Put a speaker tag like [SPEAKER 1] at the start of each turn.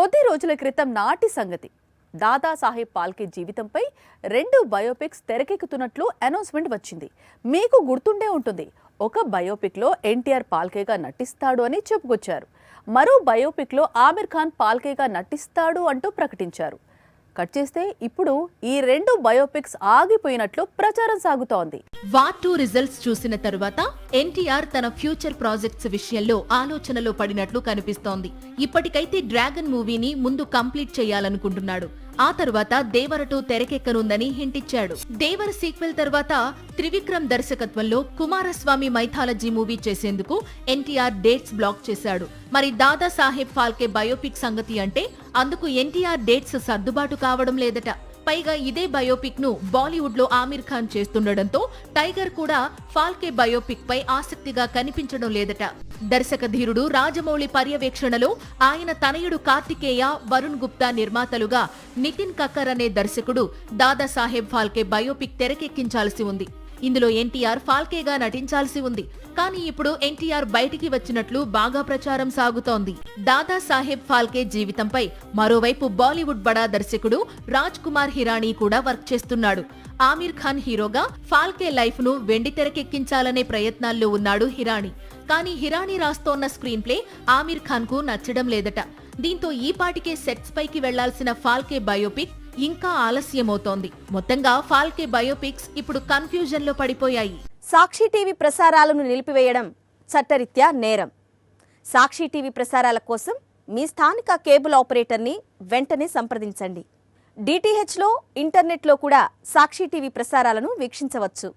[SPEAKER 1] కొద్ది రోజుల క్రితం నాటి సంగతి. దాదాసాహెబ్ ఫాల్కే జీవితంపై 2 బయోపిక్స్ తెరకెక్కుతున్నట్లు అనౌన్స్మెంట్ వచ్చింది. మీకు గుర్తుండే ఉంటుంది, ఒక బయోపిక్లో ఎన్టీఆర్ ఫాల్కేగా నటిస్తాడు అని చెప్పుకొచ్చారు. మరో బయోపిక్లో ఆమిర్ ఖాన్ ఫాల్కేగా నటిస్తాడు అంటూ ప్రకటించారు. కట్ చేస్తే ఇప్పుడు ఈ 2 బయోపిక్స్ ఆగిపోయినట్లు ప్రచారం సాగుతోంది.
[SPEAKER 2] వార్ 2 రిజల్ట్స్ చూసిన తరువాత ఎన్టీఆర్ తన ఫ్యూచర్ ప్రాజెక్ట్స్ విషయంలో ఆలోచనలో పడినట్లు కనిపిస్తోంది. ఇప్పటికైతే డ్రాగన్ మూవీని ముందు కంప్లీట్ చేయాలనుకుంటున్నాడు. ఆ తర్వాత దేవర 2 తెరకెక్కనుందని హింటిచ్చాడు. దేవర సీక్వెల్ తర్వాత త్రివిక్రమ్ దర్శకత్వంలో కుమారస్వామి మైథాలజీ మూవీ చేసేందుకు ఎన్టీఆర్ డేట్స్ బ్లాక్ చేశాడు. మరి దాదాసాహెబ్ ఫాల్కే బయోపిక్ సంగతి అంటే అందుకు ఎన్టీఆర్ డేట్స్ సర్దుబాటు కావడం లేదట. పైగా ఇదే బయోపిక్ ను బాలీవుడ్ లో ఆమిర్ ఖాన్ చేస్తుండటంతో టైగర్ కూడా ఫాల్కే బయోపిక్ పై ఆసక్తిగా కనిపించడం లేదట. దర్శక ధీరుడు రాజమౌళి పర్యవేక్షణలో ఆయన తనయుడు కార్తికేయ, వరుణ్ గుప్తా నిర్మాతలుగా నితిన్ కక్కర్ అనే దర్శకుడు దాదాసాహెబ్ ఫాల్కే బయోపిక్ తెరకెక్కించాల్సి ఉంది. ఇందులో ఎన్టీఆర్ ఫాల్కేగా నటించాల్సి ఉంది. కానీ ఇప్పుడు ఎన్టీఆర్ బయటికి వచ్చినట్లు బాగా ప్రచారం సాగుతోంది. దాదాసాహెబ్ ఫాల్కే జీవితంపై మరోవైపు బాలీవుడ్ బడా దర్శకుడు రాజ్ కుమార్ హిరానీ కూడా వర్క్ చేస్తున్నాడు. ఆమిర్ ఖాన్ హీరోగా ఫాల్కే లైఫ్ ను వెండి తెరకెక్కించాలనే ప్రయత్నాల్లో ఉన్నాడు హిరానీ. కానీ హిరానీ రాస్తోన్న స్క్రీన్ ప్లే ఆమిర్ ఖాన్ కు నచ్చడం లేదట. దీంతో ఈ పాటికే సెట్స్ పైకి వెళ్లాల్సిన ఫాల్కే బయోపిక్ ఇంకా ఆలస్యమవుతోంది. మొత్తంగా ఫాల్కే బయోపిక్స్ ఇప్పుడు కన్ఫ్యూజన్ లో పడిపోయాయి.
[SPEAKER 3] సాక్షి టీవీ ప్రసారాలను నిలిపివేయడం చట్టరీత్యా నేరం. సాక్షి టీవీ ప్రసారాల కోసం మీ స్థానిక కేబుల్ ఆపరేటర్ని వెంటనే సంప్రదించండి. డిటిహెచ్లో, ఇంటర్నెట్లో కూడా సాక్షి టీవీ ప్రసారాలను వీక్షించవచ్చు.